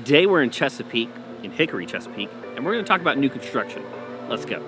Today we're in Chesapeake, in Hickory, Chesapeake, and we're going to talk about new construction. Let's go.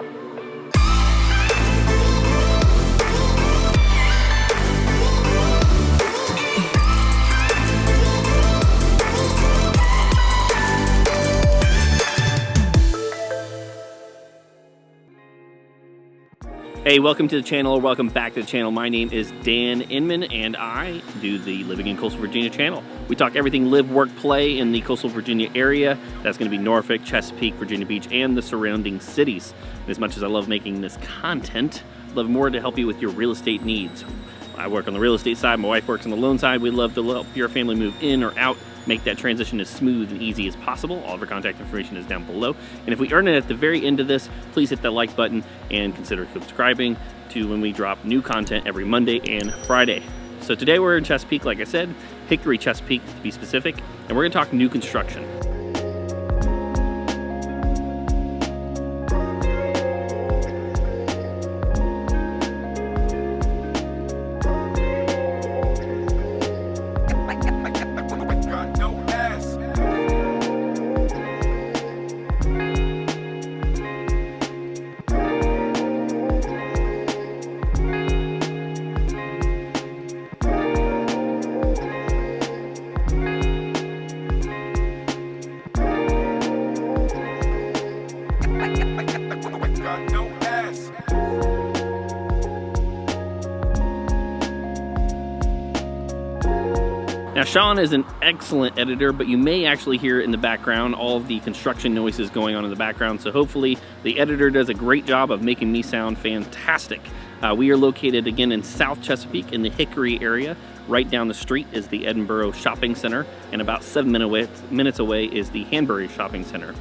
Hey, welcome to the channel, or welcome back to the channel. My name is Dan Inman, and I do the Living in Coastal Virginia channel. We talk everything live, work, play in the Coastal Virginia area. That's going to be Norfolk, Chesapeake, Virginia Beach, and the surrounding cities. And as much as I love making this content, I'd love more to help you with your real estate needs. I work on the real estate side, my wife works on the loan side. We love to help your family move in or out, make that transition as smooth and easy as possible. All of our contact information is down below. And if we earn it at the very end of this, please hit that like button and consider subscribing to when we drop new content every Monday and Friday. So today we're in Chesapeake, like I said, Hickory, Chesapeake to be specific, and we're gonna talk new construction. Now, Sean is an excellent editor, but you may actually hear in the background all of the construction noises going on in the background, so hopefully the editor does a great job of making me sound fantastic. We are located again in South Chesapeake in the Hickory area. Right down the street is the Edinburgh Shopping Center, and about 7 minutes away is the Hanbury Shopping Center.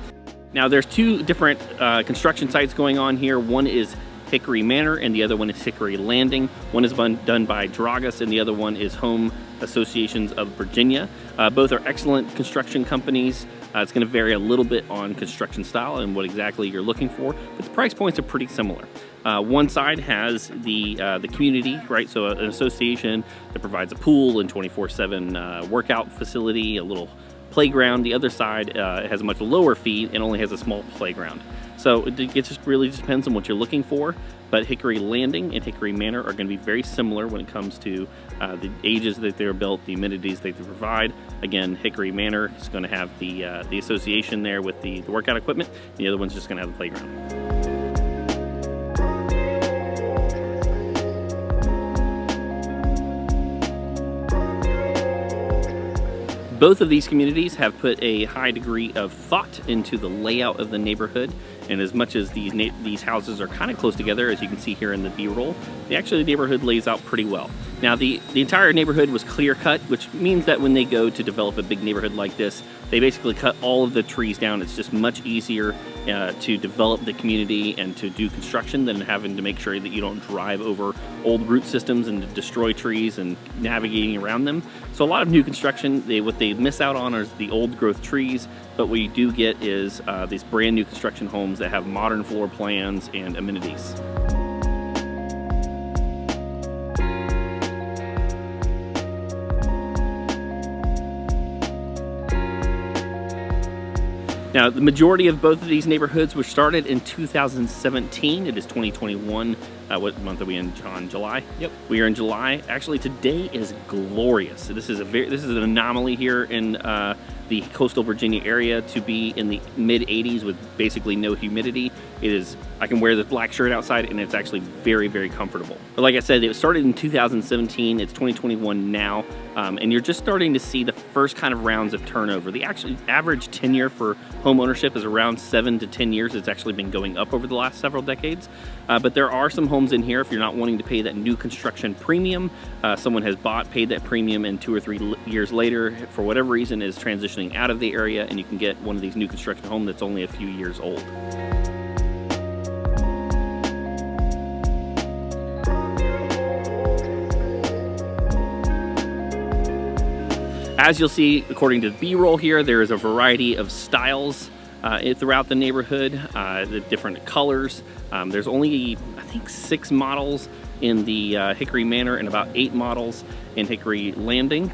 Now, there's two different construction sites going on here. One is Hickory Manor and the other one is Hickory Landing. One is done by Dragas and the other one is Home Associations of Virginia. Both are excellent construction companies. It's going to vary a little bit on construction style and what exactly you're looking for, but the price points are pretty similar. One side has the community, right? So an association that provides a pool and 24/7 workout facility, a little playground. The other side has a much lower fee and only has a small playground. So it just really depends on what you're looking for, but Hickory Landing and Hickory Manor are going to be very similar when it comes to the ages that they're built, the amenities that they provide. Again, Hickory Manor is going to have the association there with the workout equipment, and the other one's just going to have the playground. Both of these communities have put a high degree of thought into the layout of the neighborhood, and as much as these houses are kind of close together, as you can see here in the B-roll, the neighborhood lays out pretty well. Now, the entire neighborhood was clear cut, which means that when they go to develop a big neighborhood like this, they basically cut all of the trees down. It's just much easier to develop the community and to do construction than having to make sure that you don't drive over old root systems and to destroy trees and navigating around them. So a lot of new construction, what they miss out on are the old growth trees, but what you do get is these brand new construction homes that have modern floor plans and amenities. Now, the majority of both of these neighborhoods were started in 2017. It is 2021. What month are we in, John? July? Yep. We are in July. Actually, today is glorious. This is an anomaly here in the coastal Virginia area to be in the mid 80s with basically no humidity. It is, I can wear this black shirt outside and it's actually very, very comfortable. But like I said, it was started in 2017. It's 2021 now. And you're just starting to see the first kind of rounds of turnover. The actual average tenure for home ownership is around 7 to 10 years. It's actually been going up over the last several decades. But there are some homes in here if you're not wanting to pay that new construction premium. Someone has paid that premium, and 2 or 3 years later, for whatever reason, is transitioning out of the area, and you can get one of these new construction homes that's only a few years old. As you'll see, according to the B-roll here, there is a variety of styles throughout the neighborhood, the different colors. There's only, I think, 6 models in the Hickory Manor and about 8 models in Hickory Landing.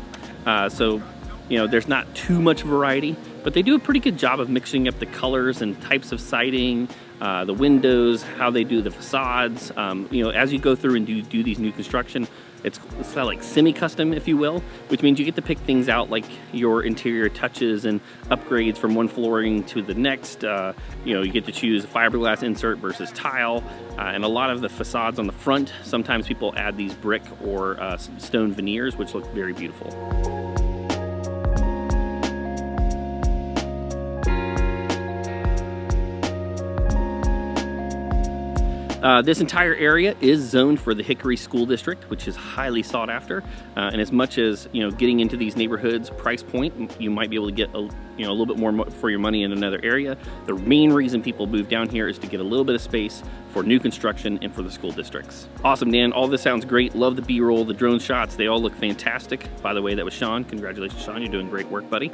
So you know, there's not too much variety, but they do a pretty good job of mixing up the colors and types of siding, the windows, how they do the facades. You know, as you go through and do these new construction, it's kind of like semi-custom, if you will, which means you get to pick things out like your interior touches and upgrades from one flooring to the next. You know, you get to choose a fiberglass insert versus tile, and a lot of the facades on the front, sometimes people add these brick or stone veneers, which look very beautiful. This entire area is zoned for the Hickory School District, which is highly sought after. And as much as, you know, getting into these neighborhoods price point, you might be able to get a little bit more for your money in another area. The main reason people move down here is to get a little bit of space for new construction and for the school districts. Awesome, Dan. All this sounds great. Love the B-roll, the drone shots. They all look fantastic. By the way, that was Sean. Congratulations, Sean. You're doing great work, buddy.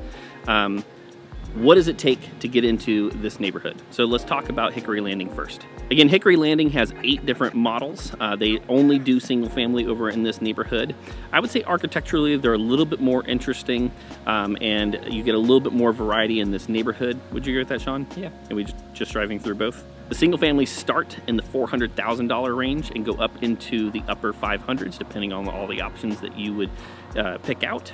What does it take to get into this neighborhood? So let's talk about Hickory Landing first. Again, Hickory Landing has 8 different models. They only do single family over in this neighborhood. I would say architecturally, they're a little bit more interesting, and you get a little bit more variety in this neighborhood. Would you agree with that, Sean? Yeah. And we just driving through both? The single families start in the $400,000 range and go up into the upper 500s, depending on all the options that you would pick out.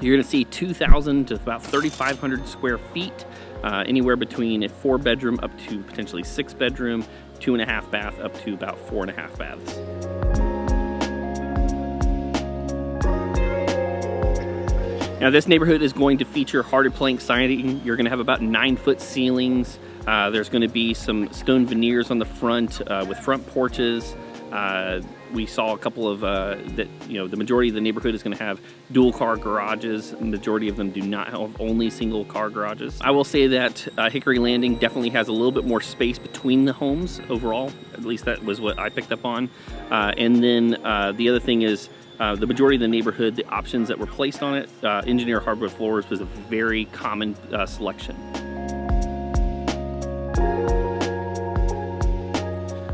You're going to see 2,000 to about 3,500 square feet, anywhere between a 4-bedroom up to potentially 6-bedroom, 2.5 bath up to about 4.5 baths. Now this neighborhood is going to feature hardy plank siding. You're going to have about 9-foot ceilings. There's going to be some stone veneers on the front with front porches. We saw a couple of that, you know, the majority of the neighborhood is going to have dual car garages. The majority of them do not have only single car garages. I will say that Hickory Landing definitely has a little bit more space between the homes overall. At least that was what I picked up on. And then the other thing is the majority of the neighborhood, the options that were placed on it, engineer hardwood floors was a very common selection.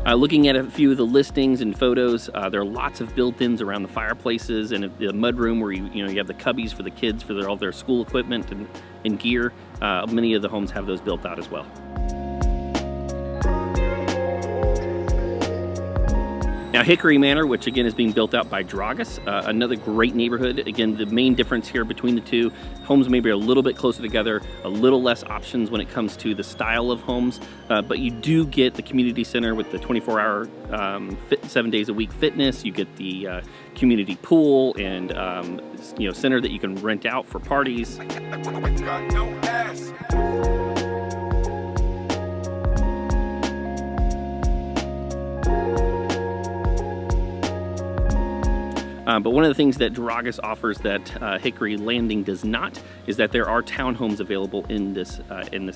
Looking at a few of the listings and photos, there are lots of built-ins around the fireplaces and the mudroom where you have the cubbies for the kids for all their school equipment and gear. Many of the homes have those built out as well. Now Hickory Manor, which again is being built out by Dragas, another great neighborhood. Again, the main difference here between the two, homes maybe are a little bit closer together, a little less options when it comes to the style of homes, but you do get the community center with the 24-hour 7 days a week fitness. You get the community pool and center that you can rent out for parties. But one of the things that Dragas offers that Hickory Landing does not is that there are townhomes available in this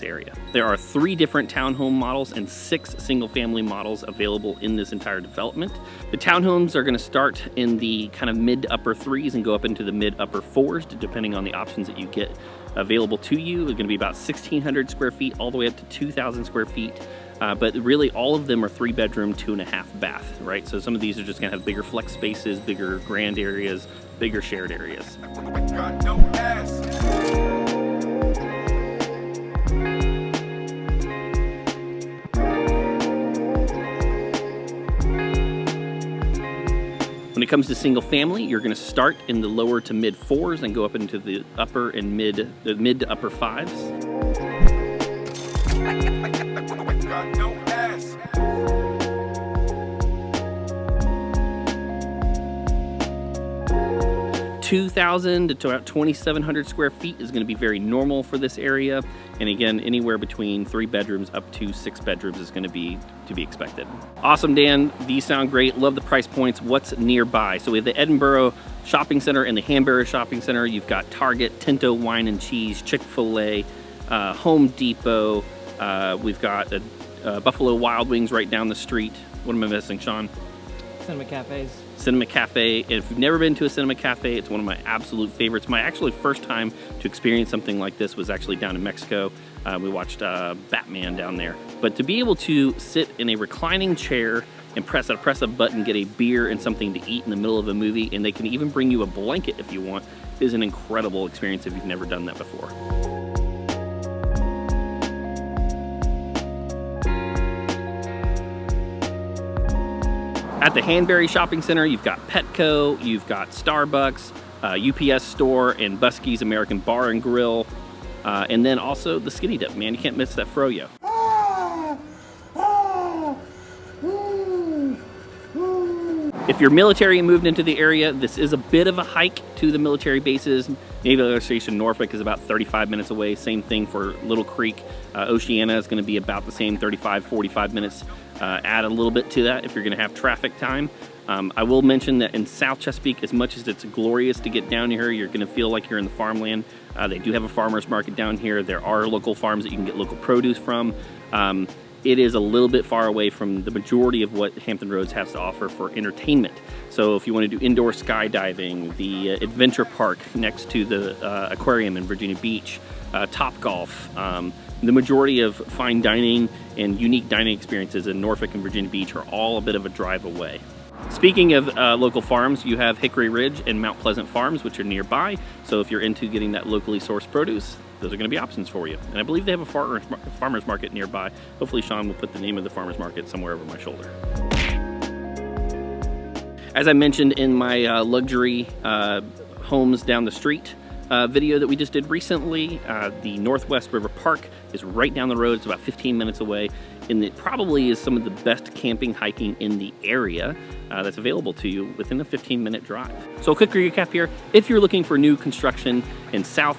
area. There are 3 different townhome models and 6 single-family models available in this entire development. The townhomes are going to start in the kind of mid to upper 3s and go up into the mid upper 4s, depending on the options that you get available to you. They're going to be about 1,600 square feet all the way up to 2,000 square feet. But really all of them are 3-bedroom, 2.5 bath, right? So some of these are just gonna have bigger flex spaces, bigger grand areas, bigger shared areas. When it comes to single family, you're gonna start in the lower to mid 4s and go up into the upper and mid to upper 5s. 2,000 to about 2,700 square feet is going to be very normal for this area, and again, anywhere between 3 bedrooms up to 6 bedrooms is going to be expected. Awesome, Dan. These sound great. Love the price points. What's nearby? So we have the Edinboro Shopping Center and the Hanbury Shopping Center. You've got Target, Tinto Wine and Cheese, Chick-fil-A, Home Depot. We've got Buffalo Wild Wings right down the street. What am I missing, Sean? Cinema cafes. Cinema Cafe. If you've never been to a Cinema Cafe, it's one of my absolute favorites. My actually first time to experience something like this was actually down in Mexico. We watched Batman down there. But to be able to sit in a reclining chair and press a button, get a beer and something to eat in the middle of a movie, and they can even bring you a blanket if you want. It is an incredible experience if you've never done that before. At the Hanbury Shopping Center, you've got Petco, you've got Starbucks, UPS Store, and Buskey's American Bar and Grill, and then also the Skinny Dip. Man, you can't miss that froyo. If you're military and moved into the area, this is a bit of a hike to the military bases. Naval Air Station Norfolk is about 35 minutes away. Same thing for Little Creek. Oceana is going to be about the same, 35, 45 minutes. Add a little bit to that if you're going to have traffic time. I will mention that in South Chesapeake, as much as it's glorious to get down here, you're going to feel like you're in the farmland. They do have a farmer's market down here. There are local farms that you can get local produce from. It is a little bit far away from the majority of what Hampton Roads has to offer for entertainment. So if you want to do indoor skydiving, the adventure park next to the aquarium in Virginia Beach, Topgolf, the majority of fine dining and unique dining experiences in Norfolk and Virginia Beach are all a bit of a drive away. Speaking of local farms, you have Hickory Ridge and Mount Pleasant Farms, which are nearby. So if you're into getting that locally sourced produce, those are going to be options for you. And I believe they have a farmer's market nearby. Hopefully Sean will put the name of the farmer's market somewhere over my shoulder. As I mentioned in my luxury homes down the street video that we just did recently, the Northwest River Park is right down the road. It's about 15 minutes away, and it probably is some of the best camping, hiking in the area that's available to you within a 15-minute drive. So a quick recap here. If you're looking for new construction in South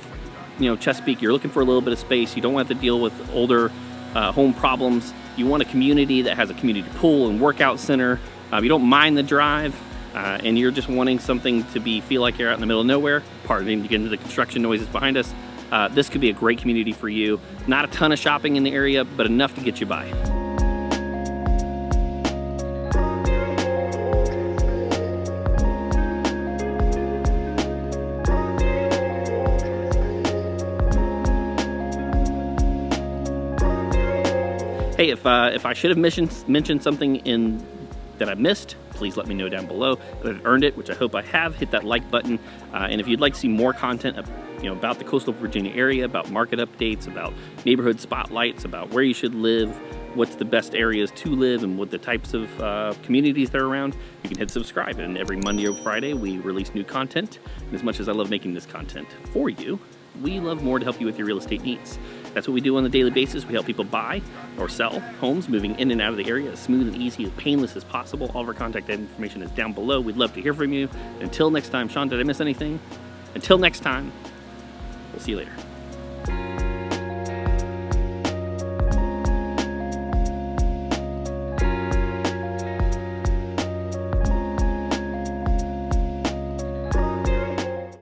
Chesapeake, you're looking for a little bit of space, you don't want to deal with older home problems, you want a community that has a community pool and workout center, you don't mind the drive, and you're just wanting something to feel like you're out in the middle of nowhere, pardon to get into the construction noises behind us, this could be a great community for you. Not a ton of shopping in the area, but enough to get you by. Hey, if I should have mentioned something that I missed, please let me know down below. If I've earned it, which I hope I have, hit that like button. And if you'd like to see more content about the coastal Virginia area, about market updates, about neighborhood spotlights, about where you should live, what's the best areas to live, and what the types of communities that are around, you can hit subscribe. And every Monday or Friday, we release new content. And as much as I love making this content for you, we love more to help you with your real estate needs. That's what we do on a daily basis. We help people buy or sell homes, moving in and out of the area as smooth and easy, as painless as possible. All of our contact information is down below. We'd love to hear from you. Until next time, Sean, did I miss anything? Until next time, we'll see you later.